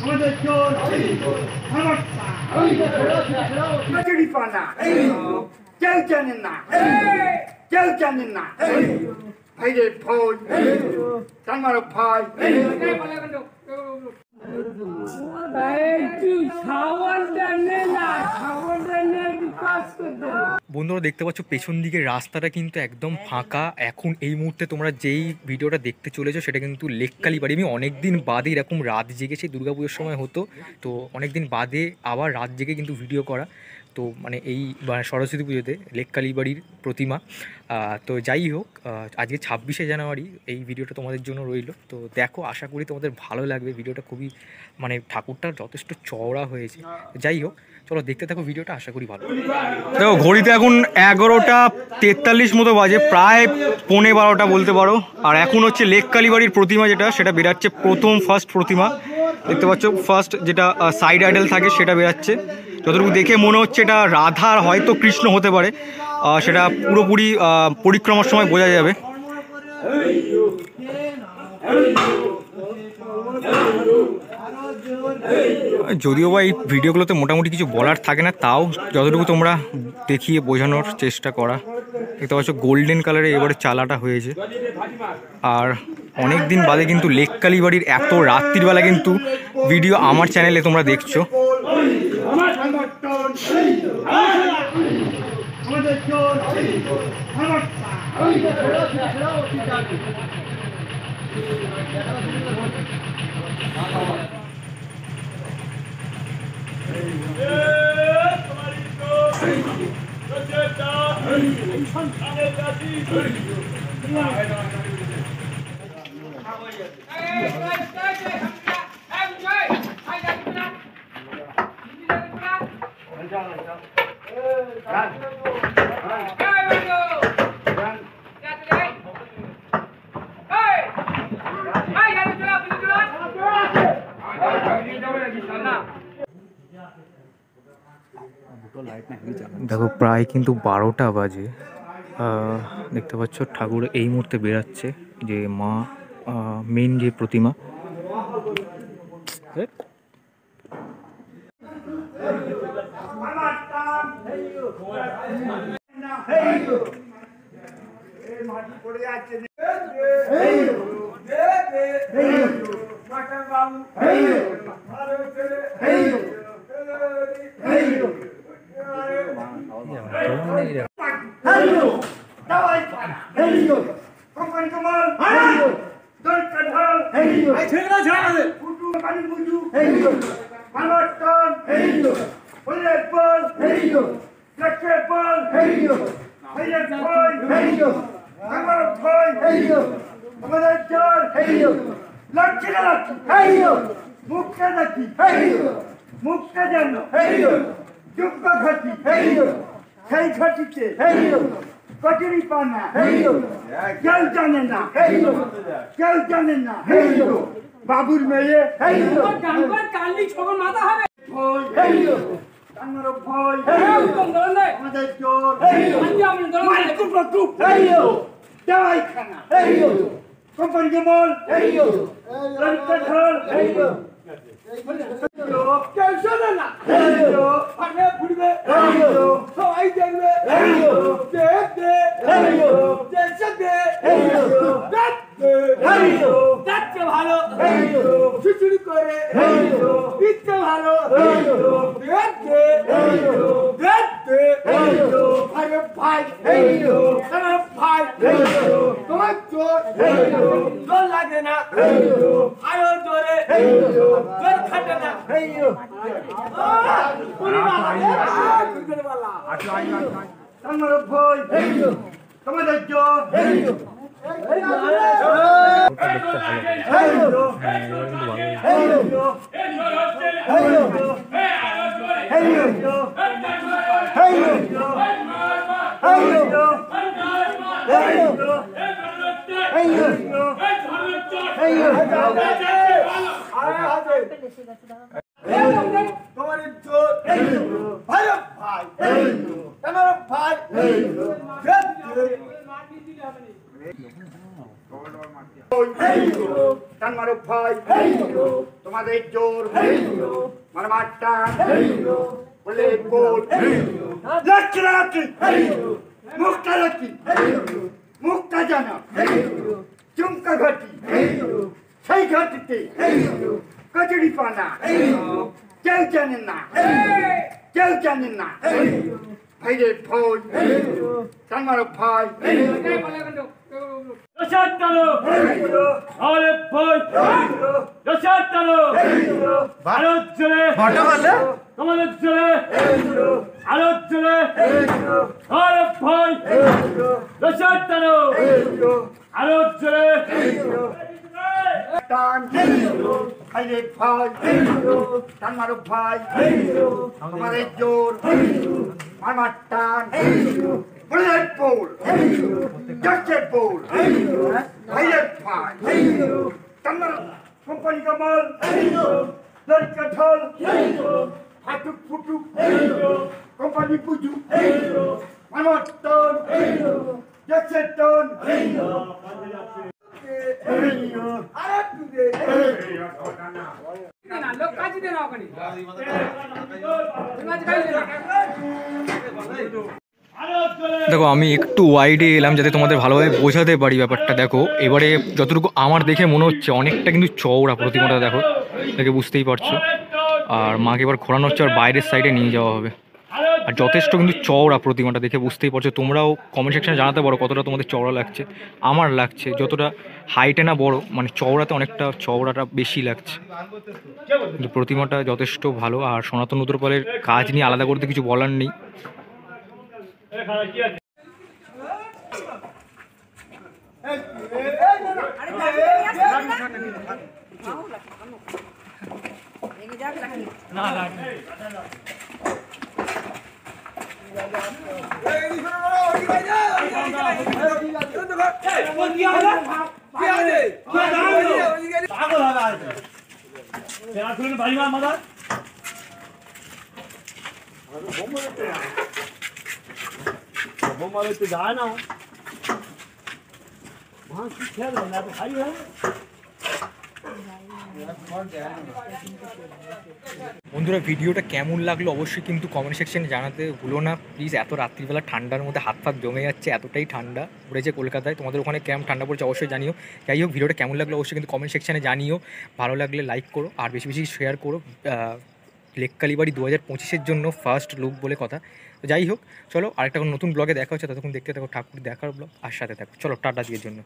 আমাদের জোর কচুরি পানা কেউ জানেন না, কেউ জানেন না। এই যে ভয় আমার ভাই বন্ধুরা দেখতে পাচ্ছ পেছন দিকের রাস্তাটা কিন্তু একদম ফাঁকা। এখন এই মুহূর্তে তোমরা যেই ভিডিওটা দেখতে চলেছো সেটা কিন্তু লেককালী বাড়ি। আমি অনেকদিন বাদে এরকম রাত জেগে, সেই দুর্গাপুজোর সময় হতো, তো অনেকদিন বাদে আবার রাত জেগে কিন্তু ভিডিও করা। তো মানে এই সরস্বতী পুজোতে লেককালী বাড়ির প্রতিমা। তো যাই হোক, আজকে 26শে জানুয়ারি এই ভিডিওটা তোমাদের জন্য রইল। তো দেখো, আশা করি তোমাদের ভালো লাগবে। ভিডিওটা খুবই মানে ঠাকুরটা যথেষ্ট চওড়া হয়েছে। যাই হোক, চলো দেখতে থাকো ভিডিওটা, আশা করি ভালো। দেখো ঘড়িতে এখন 11:43 মতো বাজে, প্রায় 11:15 বলতে পারো। আর এখন হচ্ছে লেককালী বাড়ির প্রতিমা যেটা, সেটা বেরাচ্ছে। ফার্স্ট প্রতিমা দেখতে পাচ্ছ, ফার্স্ট যেটা সাইড আইডল থাকে সেটা বেরাচ্ছে। যতটুকু দেখে মনে হচ্ছে এটা রাধা, হয়তো কৃষ্ণ হতে পারে, সেটা পুরোপুরি পরিক্রমার সময় বোঝা যাবে। যদিও বা এই ভিডিওগুলোতে মোটামুটি কিছু বলার থাকে না, তাও যতটুকু তোমরা দেখিয়ে বোঝানোর চেষ্টা করা। দেখতে পাচ্ছ গোল্ডেন কালারে এবারে চালাটা হয়েছে। আর অনেক দিন বাদে কিন্তু লেককালী বাড়ির এত রাত্রিবেলা কিন্তু ভিডিও আমার চ্যানেলে তোমরা দেখছো। দেখো প্রায় কিন্তু 12টা বাজে। দেখতে পাচ্ছ ঠাকুর এই মুহূর্তে বেরাচ্ছে, যে মা মেন যে প্রতিমা। কচুরি পানা কেউ জানেন না, কেউ জানেন না। বাবুর মেয়ে আমাদের জোর দেওয়াইখানা কোম্পানি কেমন সবাই দেখবে ভালো খিচুড়ি করে ইচ্ছে ভালো ভাই ভাই তোমার জোর জোর লাগে না, আরো জোরে জোর খাটে না। আমার ভয় তোমাদের জোর তোমার জোর ভাই ভাই তোমার ভাই তোমার ভাই তোমাদের জোর মারমার টান বলে বল লক্ষ্য রাখি মুখটা রাখি মুখটা জানা চুমকা ঘাটি সেই ঘাটিতে কচুরি পানা কেউ জানেন না কেউ জানেন না ভাইরে ভয় আমার ভাই ভারত জলে তোমাদের জলে ভারত জলে ভারত ভয় রসাদ টানো ভারত জলে টান ভাইরে ভয় আমার ভাই তোমাদের জোর আমার টান বুলেট বোল জ্যাকেট বোল ভাইরে ভাই তোমার কোম্পানি কামাল লড়কা ঢোল হাটুক ফুটুক কোম্পানি পুজু আমার টন জ্যাকেট টন দেখো আমি একটু ওয়াইডে এলাম যাতে তোমাদের ভালোভাবে বোঝাতে পারি ব্যাপারটা। দেখো এবারে যতটুকু আমার দেখে মনে হচ্ছে অনেকটা কিন্তু চওড়া প্রতিমাটা, দেখো দেখে বুঝতেই পারছো। আর মাকে এবার ঘোরানো হচ্ছে আর বাইরের সাইডে নিয়ে যাওয়া হবে। আর যথেষ্ট কিন্তু চওড়া প্রতিমাটা, দেখে বুঝতেই পারছো। তোমরাও কমেন্ট সেকশনে জানাতে পারো কতটা তোমাদের চওড়া লাগছে। আমার লাগছে যতটা হাইটে না বড়, মানে চওড়াতে অনেকটা চওড়াটা বেশি লাগছে। কিন্তু প্রতিমাটা যথেষ্ট ভালো। আর সনাতন উত্তরপালের কাজ নিয়ে আলাদা করতে কিছু বলার নেই। যায় না খেয়াল না ভাই বন্ধুরা ভিডিওটা কেমন লাগলো অবশ্যই কিন্তু কমেন্ট সেকশনে জানাতে ভুলো না প্লিজ। এত রাত্রিবেলা ঠান্ডার মধ্যে হাত ফাত জমে যাচ্ছে, এতটাই ঠান্ডা পড়েছে কলকাতায়। তোমাদের ওখানে কেমন ঠান্ডা পড়ছে অবশ্যই জানিও। যাই হোক ভিডিওটা কেমন লাগলো অবশ্যই কিন্তু কমেন্ট সেকশনে জানিও। ভালো লাগলে লাইক করো আর বেশি বেশি শেয়ার করো। লেক কালীবাড়ি 2025-এর জন্য ফার্স্ট লুক বলে কথা। তো যাই হোক চলো আরেকটা নতুন ব্লগে দেখা হচ্ছে, ততক্ষণ দেখতে থাকো ঠাকুর দেখার ব্লগ আর সাথে থাকো। চলো টাটা দিয়ের জন্য।